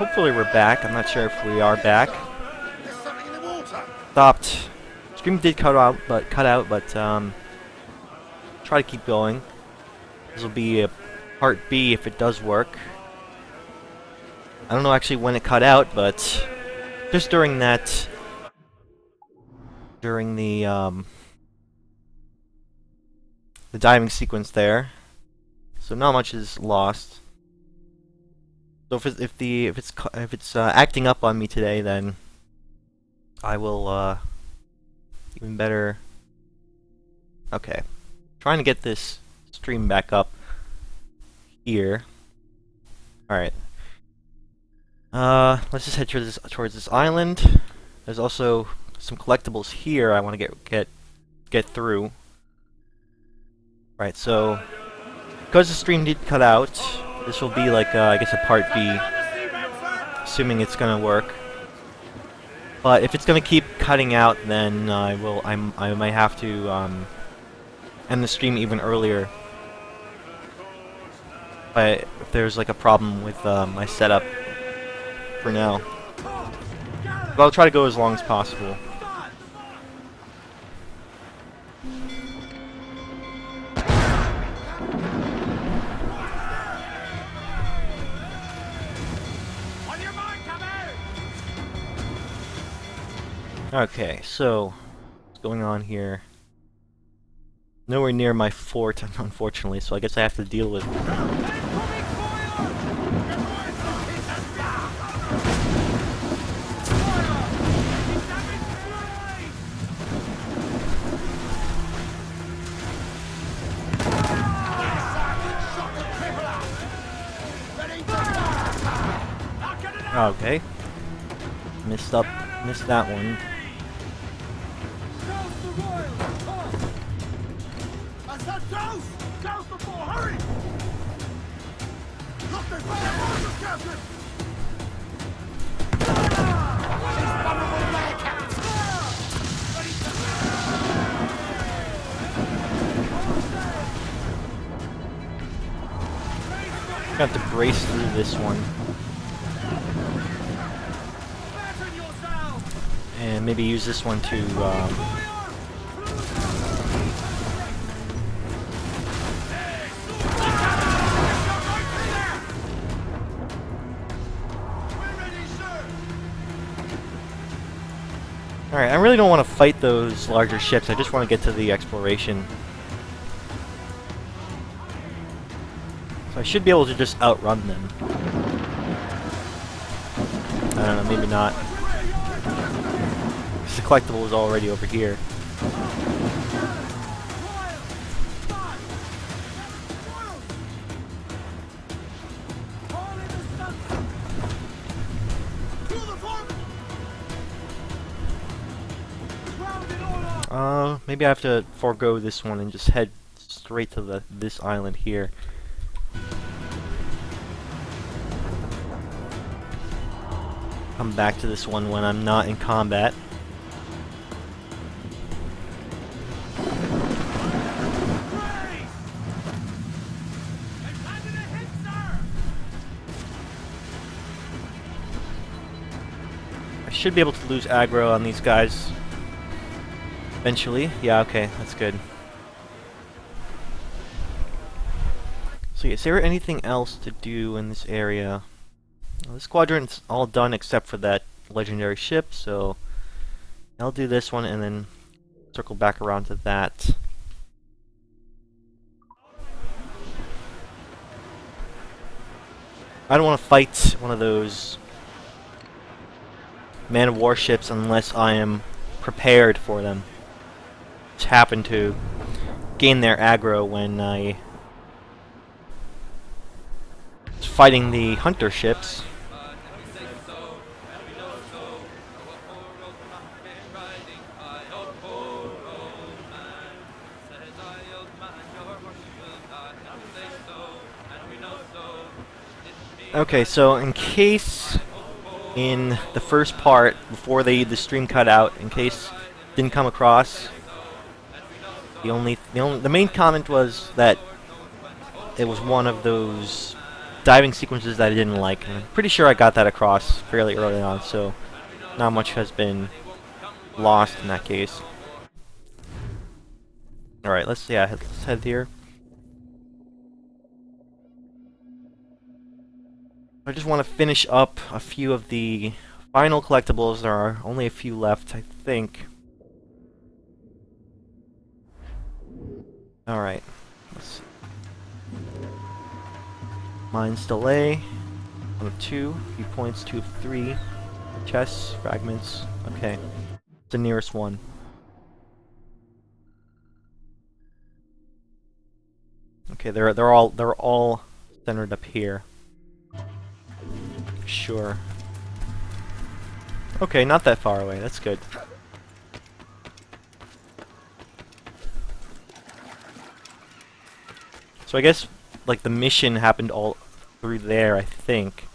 hopefully we're back. I'm not sure if we are back. Stopped. Stream did cut out, but try to keep going. This will be a part B if it does work. I don't know actually when it cut out, but just during that, during the diving sequence there. So not much is lost. So if it's acting up on me today, then I will even better. Okay, trying to get this stream back up here. All right. Let's just head towards this island. There's also some collectibles here I want to get through. Right. So because the stream did cut out, this will be like I guess a part B, assuming it's gonna work. But if it's gonna keep cutting out, then I might have to end the stream even earlier. But if there's like a problem with my setup for now, but I'll try to go as long as possible. Okay, so what's going on here? Nowhere near my fort, unfortunately, so I guess I have to deal with okay. Missed that one. Got to brace through this one. And maybe use this one to Alright, I really don't want to fight those larger ships, I just want to get to the exploration. So I should be able to just outrun them. I don't know, maybe not. Because the collectible is already over here. Maybe I have to forego this one and just head straight to this island here. Come back to this one when I'm not in combat. I should be able to lose aggro on these guys eventually. Yeah, okay, that's good. So is there anything else to do in this area? Well, this quadrant's all done except for that legendary ship, so I'll do this one and then circle back around to that. I don't want to fight one of those man-of-war ships unless I am prepared for them. Just happen to gain their aggro when I was fighting the hunter ships. Okay, so in case in the first part, before the stream cut out, in case it didn't come across, the main comment was that it was one of those diving sequences that I didn't like. And I'm pretty sure I got that across fairly early on, so not much has been lost in that case. Alright, let's head here. I just want to finish up a few of the final collectibles. There are only a few left, I think. Alright, let's see. Mine's delay. 1 of 2. Few points. 2 of 3. Chests. Fragments. Okay. It's the nearest one. Okay, they're all centered up here. Sure. Okay, not that far away. That's good. So I guess like the mission happened all through there, I think.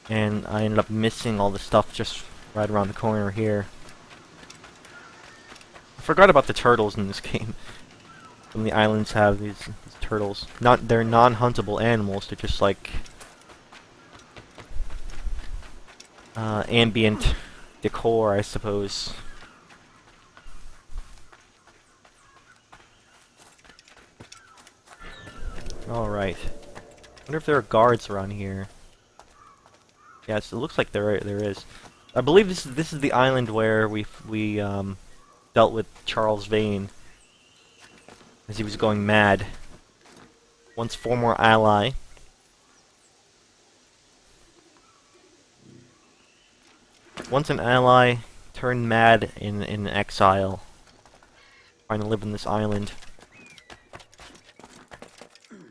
And I ended up missing all the stuff just right around the corner here. I forgot about the turtles in this game. Some of the islands have these turtles. They're non-huntable animals. They're just like ambient decor, I suppose. Alright. Wonder if there are guards around here. Yes, it looks like there is. I believe this is the island where we dealt with Charles Vane as he was going mad. Once former ally. Once an ally, turned mad in exile, trying to live in this island.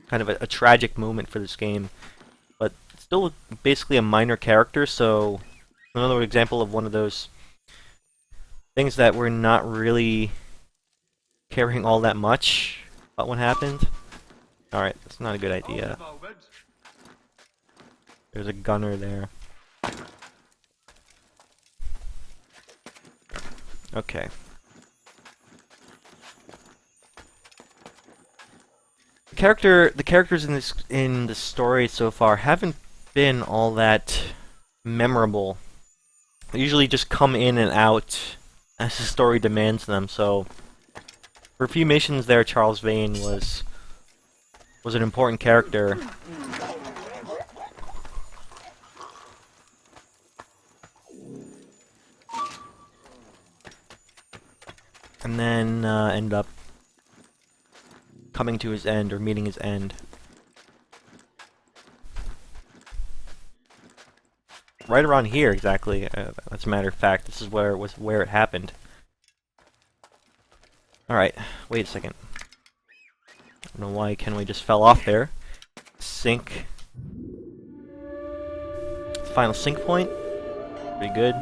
Kind of a tragic moment for this game, but still basically a minor character, so another example of one of those things that we're not really caring all that much about what happened. Alright, that's not a good idea. There's a gunner there. Okay. The characters in the story so far haven't been all that memorable. They usually just come in and out as the story demands them. So for a few missions there, Charles Vane was an important character. And then end up coming to his end, or meeting his end. Right around here, exactly. As a matter of fact, this is where it happened. Alright, wait a second. I don't know why Kenway just fell off there. Sink. Final sink point. Pretty good.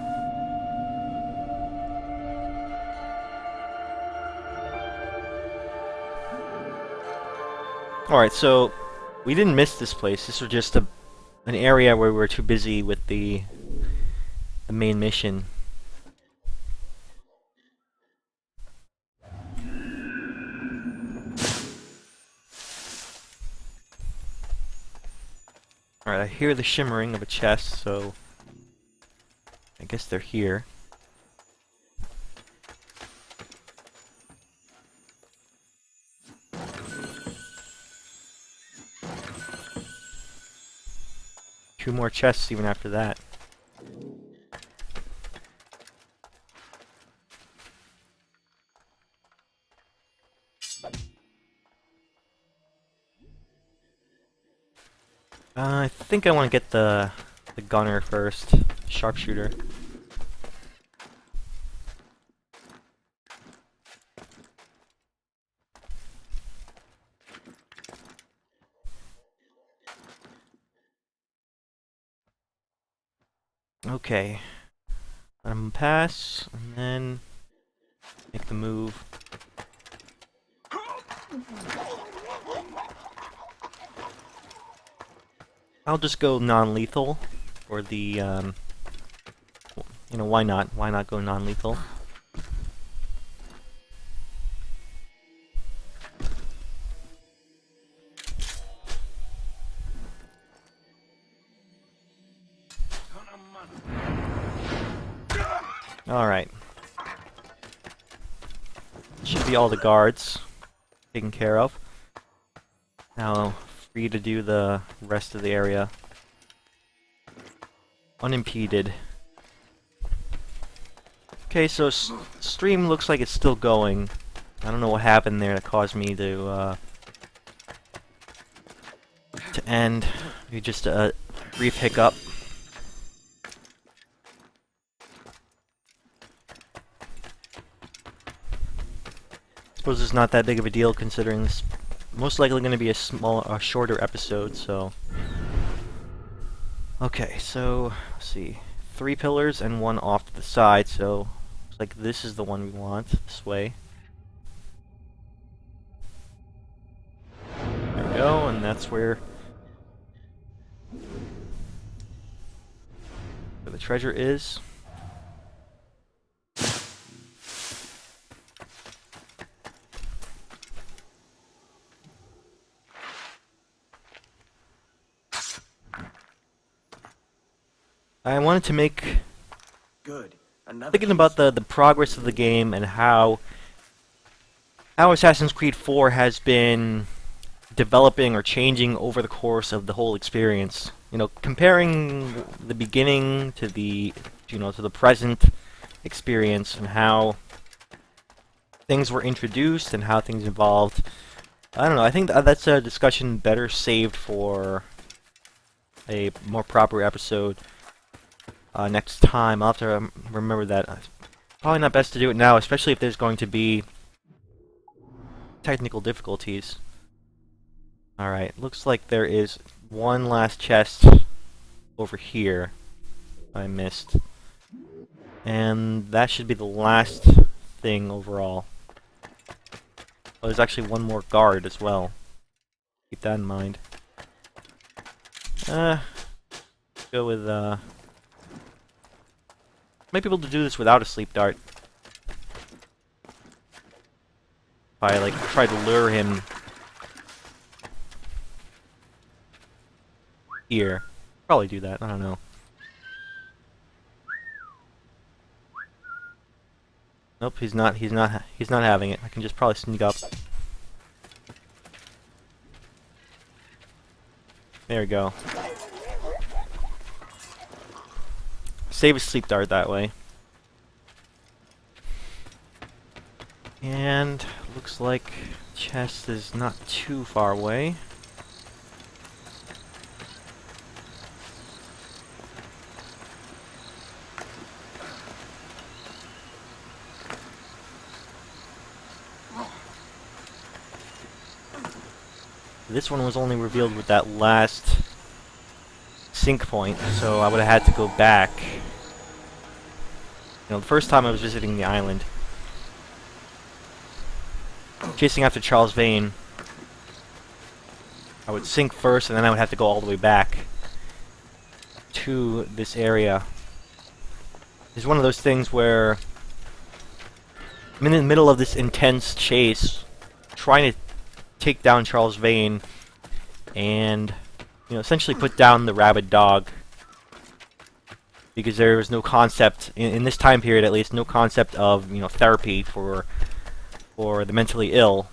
Alright, so we didn't miss this place. This was just an area where we were too busy with the main mission. Alright, I hear the shimmering of a chest, so I guess they're here. Two more chests even after that. I think I want to get the gunner first. Sharpshooter. Okay. Let him pass, and then make the move. I'll just go non-lethal for the, you know, why not? Why not go non-lethal? Alright. Should be all the guards taken care of. Now, free to do the rest of the area unimpeded. Okay, so stream looks like it's still going. I don't know what happened there that caused me to end. Maybe just a brief hiccup. Suppose it's not that big of a deal considering this most likely going to be a shorter episode, so. Okay, so let's see. 3 pillars and 1 off to the side, so looks like this is the one we want, this way. There we go, and that's where the treasure is. I wanted to make thinking about the progress of the game and how Assassin's Creed 4 has been developing or changing over the course of the whole experience. You know, comparing the beginning to the to the present experience and how things were introduced and how things evolved. I don't know. I think that's a discussion better saved for a more proper episode. Next time, I'll have to remember that. Probably not best to do it now, especially if there's going to be technical difficulties. Alright, looks like there is one last chest over here I missed. And that should be the last thing overall. Oh, there's actually one more guard as well. Keep that in mind. Go with, might be able to do this without a sleep dart. If I, like, try to lure him here. Probably do that, I don't know. Nope, he's not having it. I can just probably sneak up. There we go. Save a sleep dart that way. And looks like chest is not too far away. This one was only revealed with that last sync point, so I would have had to go back. You know, the first time I was visiting the island, chasing after Charles Vane, I would sync first, and then I would have to go all the way back to this area. It's one of those things where I'm in the middle of this intense chase, trying to take down Charles Vane, and essentially put down the rabid dog, because there was no concept in this time period, at least, no concept of therapy for the mentally ill,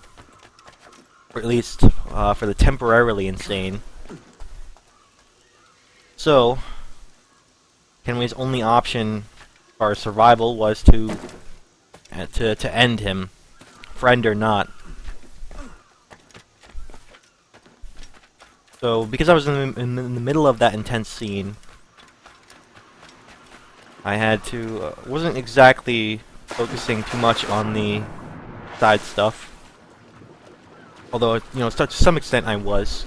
or at least for the temporarily insane. So Kenway's only option for survival was to end him, friend or not. So, because I was in the middle of that intense scene, I had to, wasn't exactly focusing too much on the side stuff. Although, to some extent I was,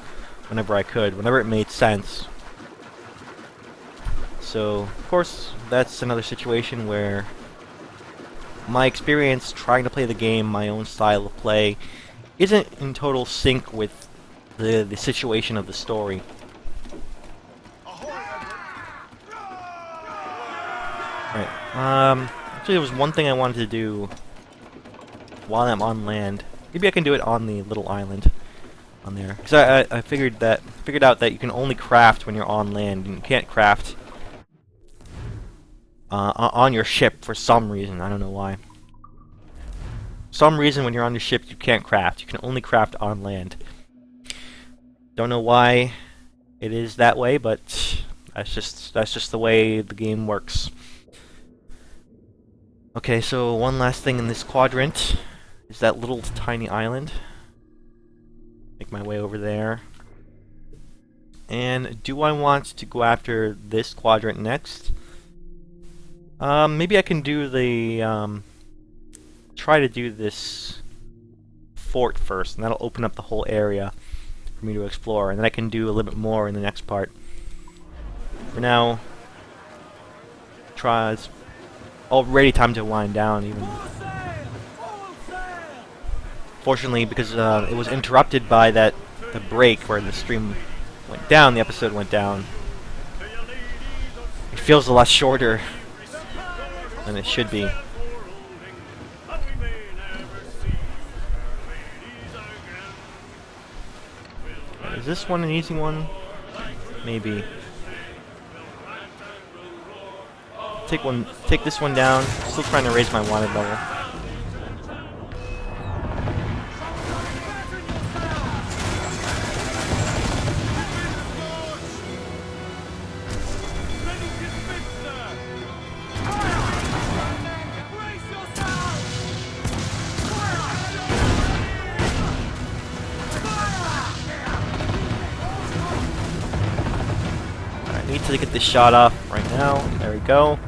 whenever I could, whenever it made sense. So, of course, that's another situation where my experience trying to play the game, my own style of play, isn't in total sync with the situation of the story. Right. Actually, there was one thing I wanted to do while I'm on land. Maybe I can do it on the little island on there. Because I figured out that you can only craft when you're on land, and you can't craft on your ship for some reason. I don't know why. Some reason when you're on the ship you can't craft. You can only craft on land. Don't know why it is that way, but that's just the way the game works. Okay, so one last thing in this quadrant is that little tiny island. Make my way over there. And do I want to go after this quadrant next? Maybe I can do the try to do this fort first, and that'll open up the whole area for me to explore, and then I can do a little bit more in the next part. For now, it's already time to wind down, even. Fortunately, because it was interrupted by the break where the stream went down, the episode went down. It feels a lot shorter than it should be. Is this one an easy one? Maybe. Take this one down. Still trying to raise my wanted level. I need to get this shot off right now. There we go.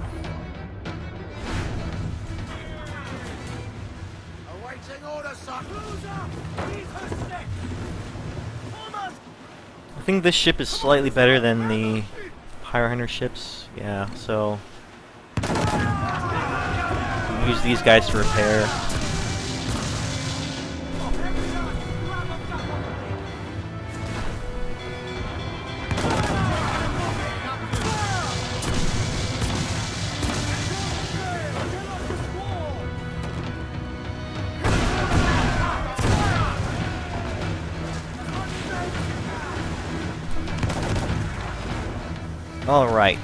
I think this ship is slightly better than the Pyro Hunter ships. Yeah, so use these guys to repair. Alright.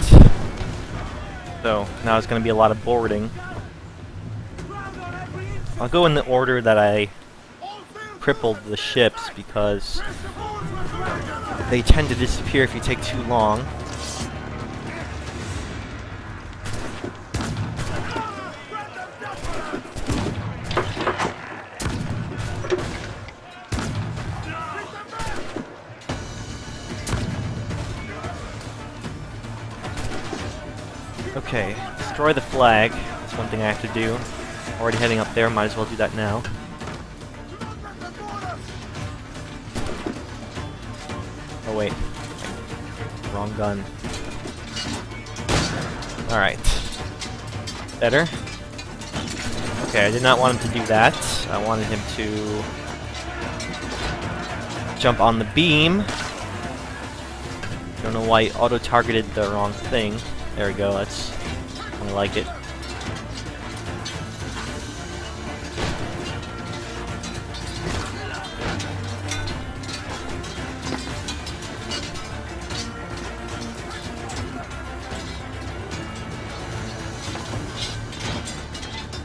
So, now it's going to be a lot of boarding. I'll go in the order that I crippled the ships, because they tend to disappear if you take too long. Okay, destroy the flag. That's one thing I have to do. Already heading up there, might as well do that now. Oh wait. Wrong gun. Alright. Better. Okay, I did not want him to do that. I wanted him to jump on the beam. Don't know why he auto-targeted the wrong thing. There we go, that's... I like it.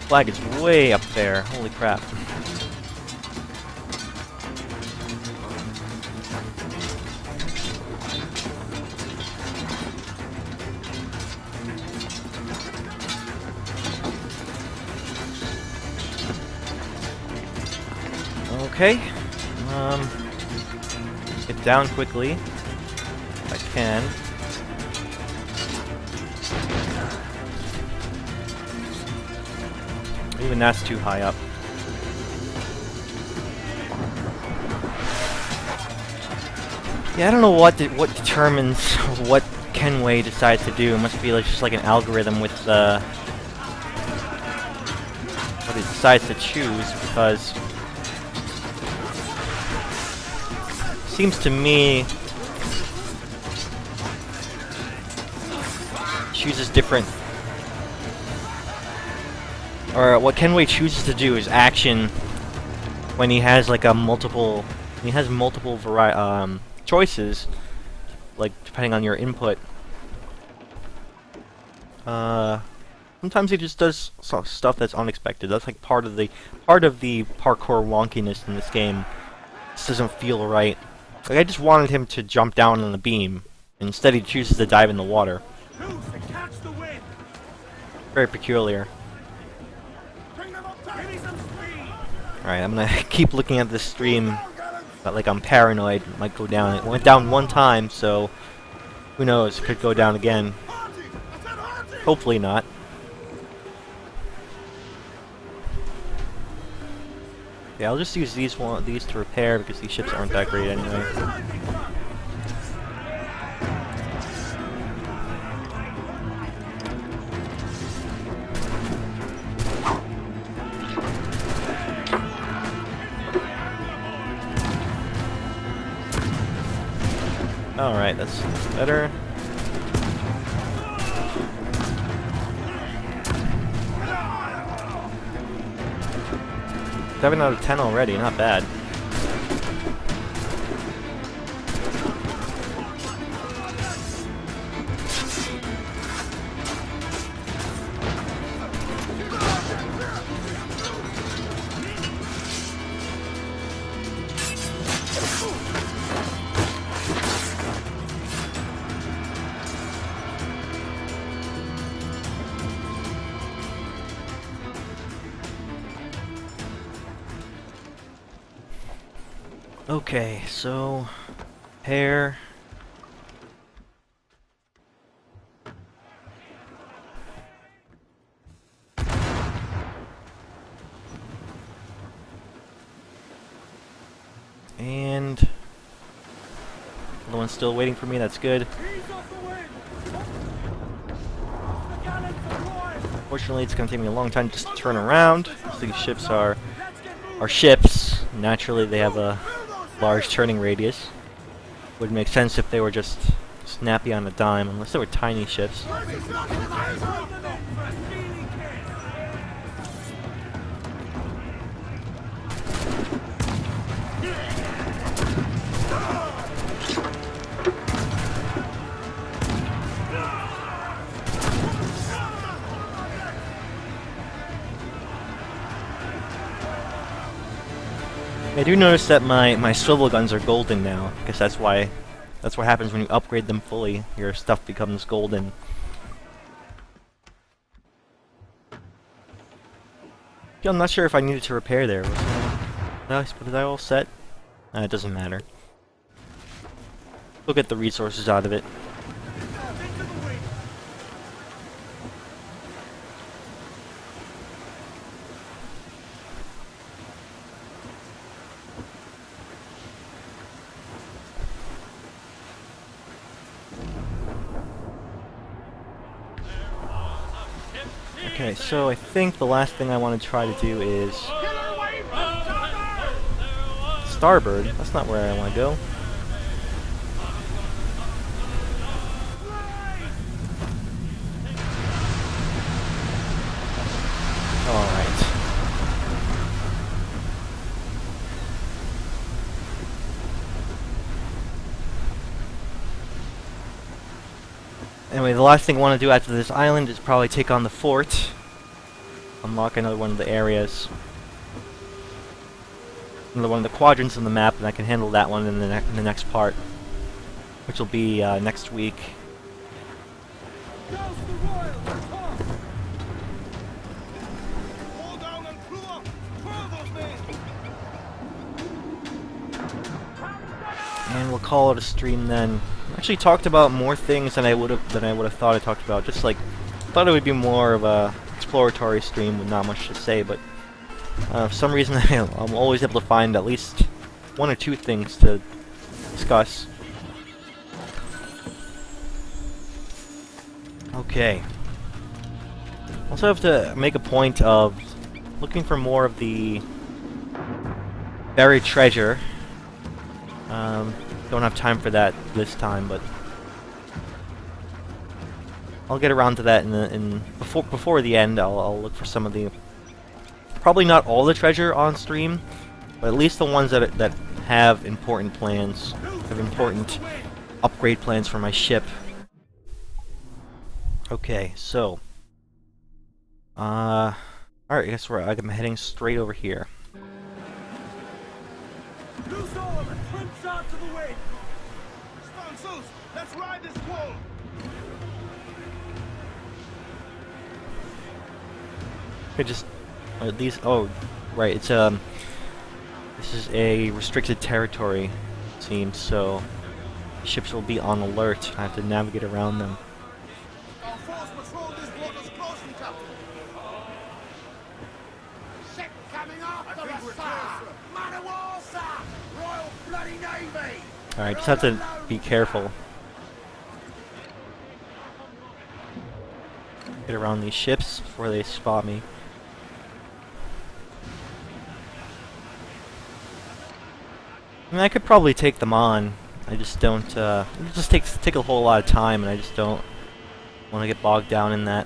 Flag is way up there, holy crap. Okay, get down quickly, if I can. Even that's too high up. Yeah, I don't know what determines what Kenway decides to do. It must be like just like an algorithm with what it decides to choose, because seems to me chooses different, or what Kenway chooses to do is action when he has like multiple choices, like depending on your input. Sometimes he just does stuff that's unexpected. That's like part of the parkour wonkiness in this game. This doesn't feel right. Like I just wanted him to jump down on the beam. Instead he chooses to dive in the water. Very peculiar. Alright, I'm gonna keep looking at this stream, but like I'm paranoid. It might go down. It went down one time, so who knows? It could go down again. Hopefully not. Yeah, I'll just use these to repair because these ships aren't that great anyway. Alright, that's better. 7 out of 10 already, not bad. Okay, so hair. And the one's still waiting for me, that's good. Fortunately, it's gonna take me a long time just to turn around. These ships are ships. Naturally, they have a large turning radius. Would make sense if they were just snappy on a dime, unless they were tiny ships. I do notice that my swivel guns are golden now. I guess that's what happens when you upgrade them fully. Your stuff becomes golden. Yeah, I'm not sure if I needed to repair there. Was I all set? It doesn't matter. We'll get the resources out of it. Okay, so I think the last thing I want to try to do is starboard. That's not where I want to go. Alright. Anyway, the last thing I want to do after this island is probably take on the fort. Unlock another one of the areas. Another one of the quadrants on the map, and I can handle that one in the next part. Which will be next week. And we'll call it a stream then. Actually talked about more things than I would have thought I talked about. Just like thought it would be more of a exploratory stream with not much to say, but for some reason I'm always able to find at least one or two things to discuss. Okay. Also have to make a point of looking for more of the buried treasure. Don't have time for that this time, but I'll get around to that before the end. I'll look for some of the, probably not all the treasure on stream, but at least the ones that have important plans, have important upgrade plans for my ship. Okay, so Alright, I guess I'm heading straight over here. Loose all of it! Swim shot to the wind! Sponsors, let's ride this wall! Could just these. Oh, right. It's This is a restricted territory, it seems. So ships will be on alert. I have to navigate around them. Our force patrol this waters closely, Captain. Ship coming after us, sir! Man of war, sir! Royal Bloody Navy! All right, just have to be careful. Get around these ships before they spot me. I mean, I could probably take them on. I just don't. It just take a whole lot of time, and I just don't want to get bogged down in that.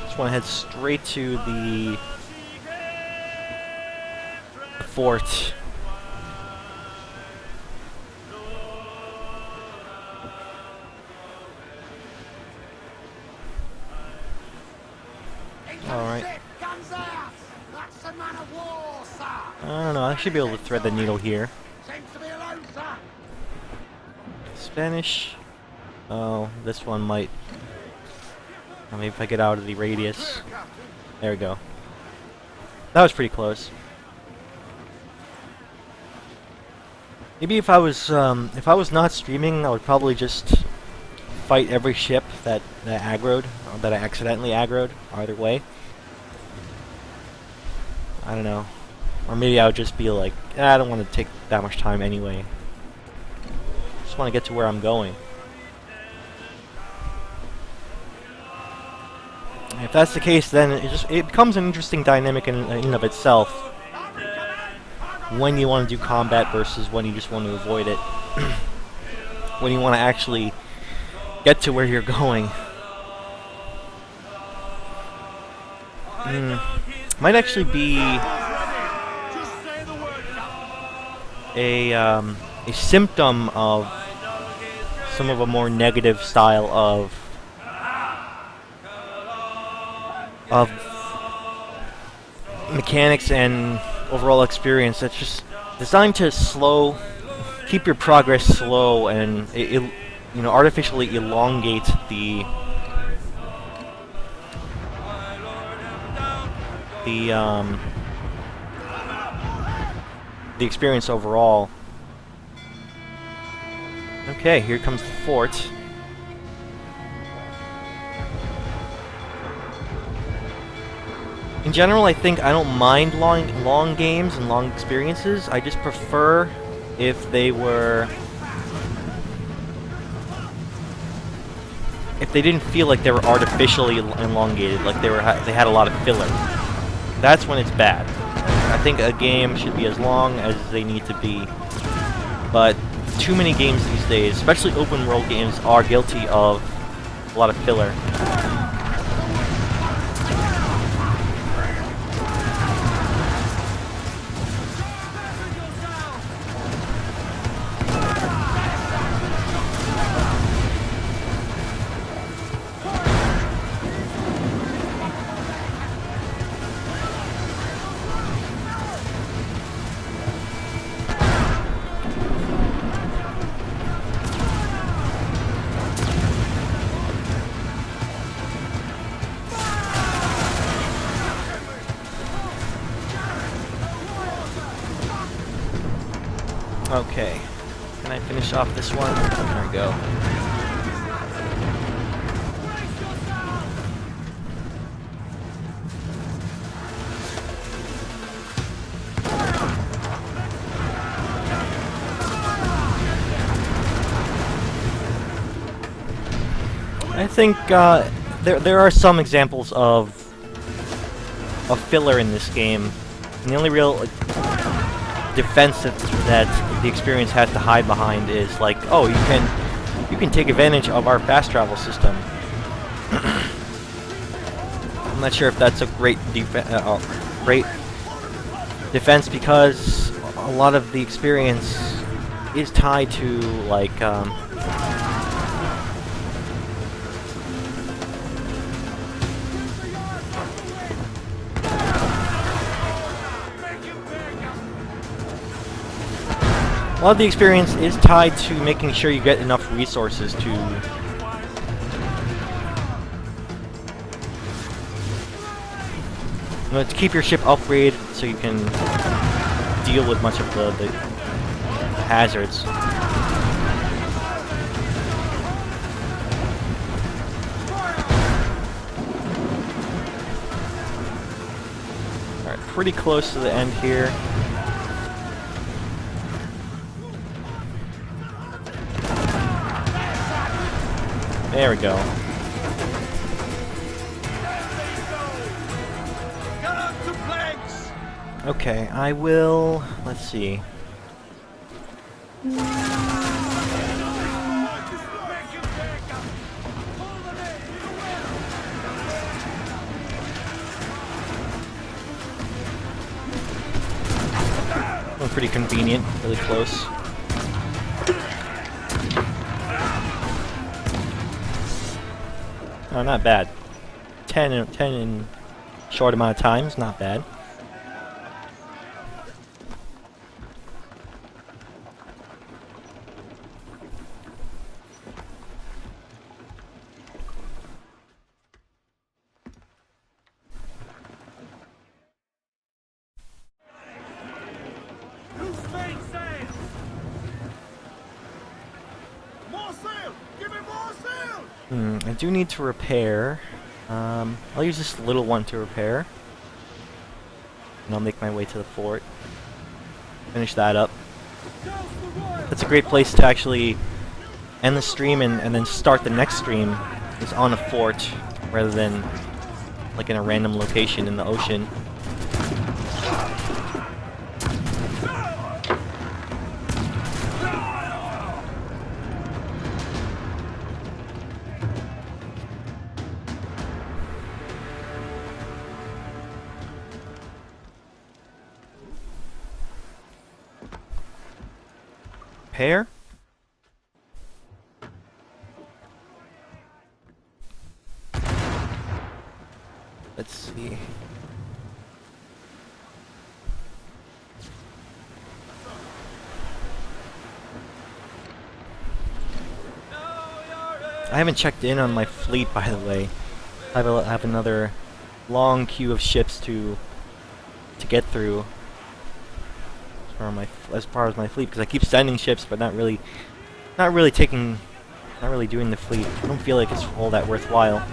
Just want to head straight to the fort. Alright. I don't know, I should be able to thread the needle here. Spanish. Oh, this one might. Oh, maybe if I get out of the radius. There we go. That was pretty close. Maybe if I was not streaming, I would probably just fight every ship that aggroed, or that I accidentally aggroed, either way. I don't know. Or maybe I would just be like, I don't want to take that much time anyway. Just want to get to where I'm going. And if that's the case, then it becomes an interesting dynamic in and of itself. When you want to do combat versus when you just want to avoid it. When you want to actually get to where you're going. Might actually be a symptom of some of a more negative style of mechanics and overall experience that's just designed to keep your progress slow and artificially elongate the experience overall. Okay, here comes the fort. In general, I think I don't mind long games and long experiences. I just prefer if they didn't feel like they were artificially elongated, like they had a lot of filler. That's when it's bad. I think a game should be as long as they need to be. But too many games these days, especially open world games, are guilty of a lot of filler. Okay, can I finish off this one? There we go. I think there are some examples of filler in this game, and the only real defense that the experience has to hide behind is like, oh, you can take advantage of our fast travel system. I'm not sure if that's a great defense because a lot of the experience is tied to, like, a lot of the experience is tied to making sure you get enough resources to to keep your ship upgraded so you can deal with much of the hazards. Alright, pretty close to the end here. There we go. Okay, I will... let's see. Well, pretty convenient, really close. Oh, not bad. 10 in short amount of time is not bad. I do need to repair. I'll use this little one to repair. And I'll make my way to the fort. Finish that up. That's a great place to actually end the stream and then start the next stream. Is on a fort rather than like in a random location in the ocean. Repair? Let's see. I haven't checked in on my fleet, by the way. I have another long queue of ships to get through as far as my fleet, because I keep sending ships, but not really doing the fleet. I don't feel like it's all that worthwhile.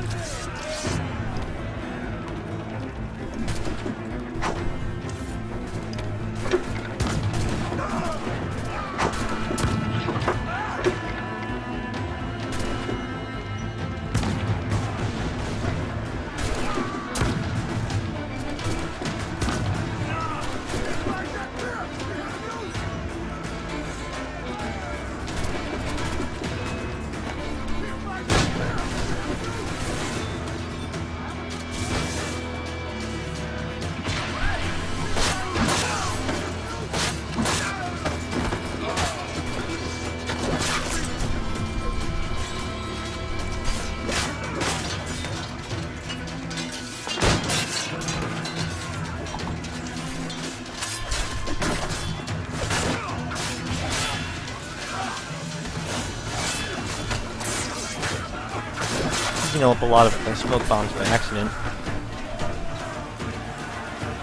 Up a lot of smoke bombs by accident.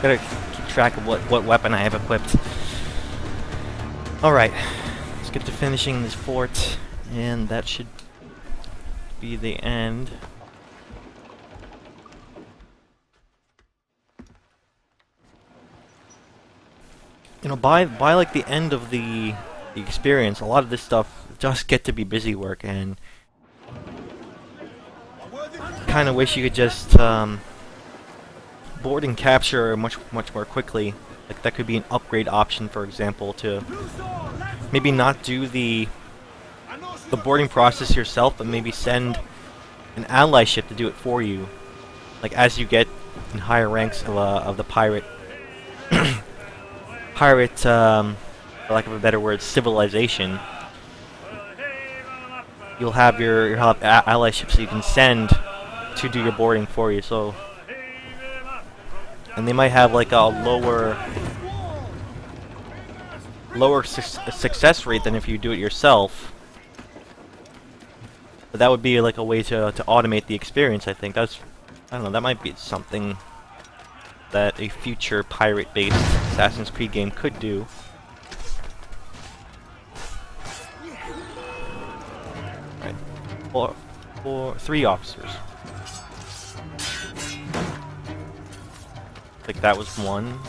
Gotta keep track of what weapon I have equipped. Alright, let's get to finishing this fort, and that should be the end. You know, by like the end of the experience, a lot of this stuff just get to be busy work, and kind of wish you could just board and capture much more quickly. Like that could be an upgrade option, for example, to maybe not do the boarding process yourself, but maybe send an ally ship to do it for you. Like as you get in higher ranks of the pirate pirate, for lack of a better word, civilization, you'll have your ally ships that you can send to do your boarding for you. So, and they might have like a lower success rate than if you do it yourself. But that would be like a way to automate the experience. I think I don't know. That might be something that a future pirate-based Assassin's Creed game could do. Right, three officers. I think that was one.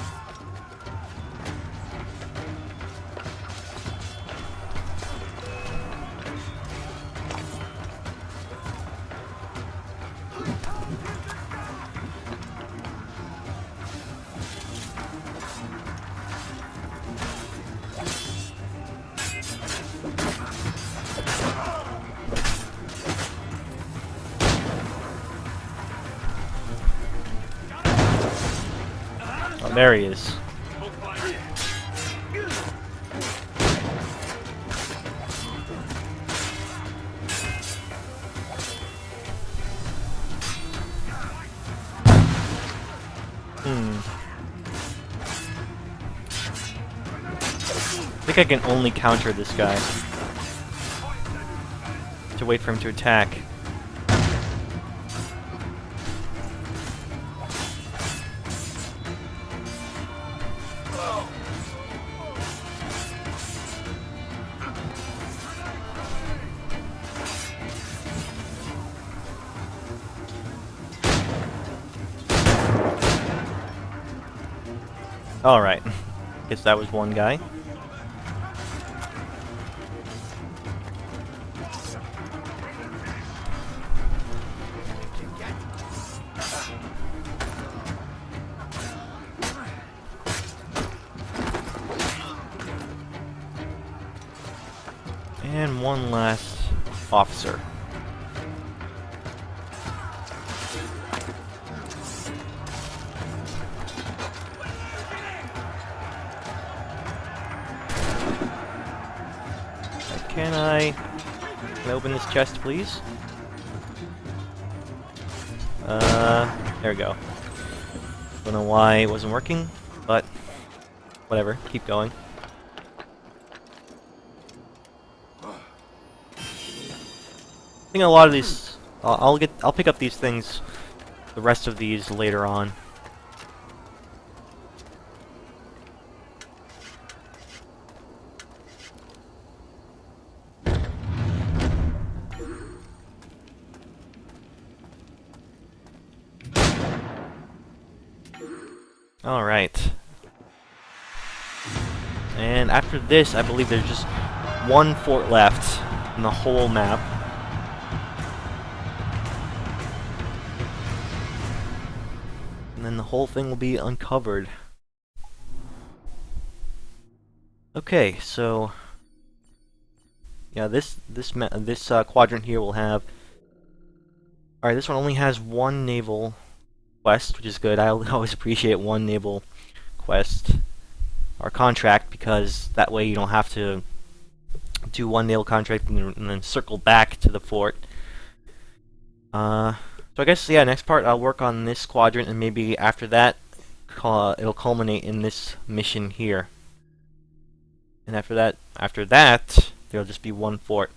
There he is. I think I can only counter this guy. To wait for him to attack. Alright. Guess that was one guy. And one last officer. Can I open this chest, please? There we go. Don't know why it wasn't working, but whatever. Keep going. I think a lot of these, I'll pick up these things, the rest of these later on. Alright. And after this, I believe there's just one fort left in the whole map. And then the whole thing will be uncovered. Okay, so yeah, this quadrant here will have. Alright, this one only has one naval quest, which is good. I always appreciate one naval quest or contract, because that way you don't have to do one naval contract and then circle back to the fort. So I guess, yeah, next part I'll work on this quadrant, and maybe after that it'll culminate in this mission here. And after that there'll just be one fort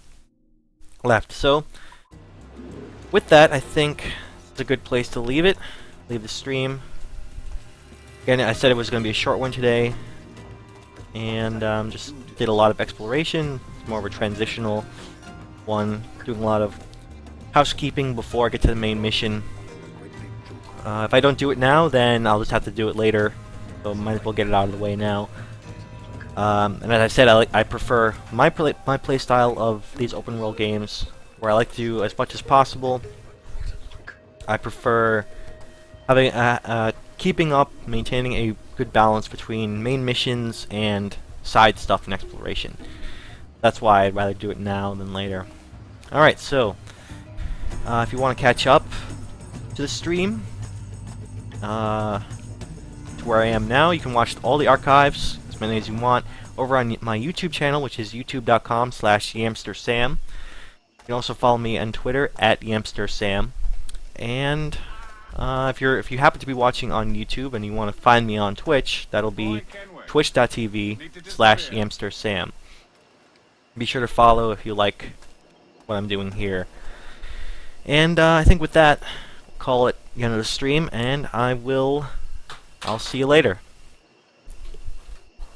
left. So with that, I think it's a good place to leave it. Leave the stream. Again, I said it was going to be a short one today, and just did a lot of exploration. It's more of a transitional one, doing a lot of housekeeping before I get to the main mission. If I don't do it now, then I'll just have to do it later, so might as well get it out of the way now. And as I said, I prefer my play style of these open world games, where I like to, as much as possible, I prefer having keeping up, maintaining a good balance between main missions and side stuff and exploration. That's why I'd rather do it now than later. Alright, so if you want to catch up to the stream, to where I am now, you can watch all the archives. It's as many as you want over on my YouTube channel, which is youtube.com/yamstersam. You can also follow me on Twitter at yamstersam. And if you happen to be watching on YouTube and you want to find me on Twitch, that'll be twitch.tv/yamstersam. Be sure to follow if you like what I'm doing here. And I think with that, call it the end of the stream, and I'll see you later.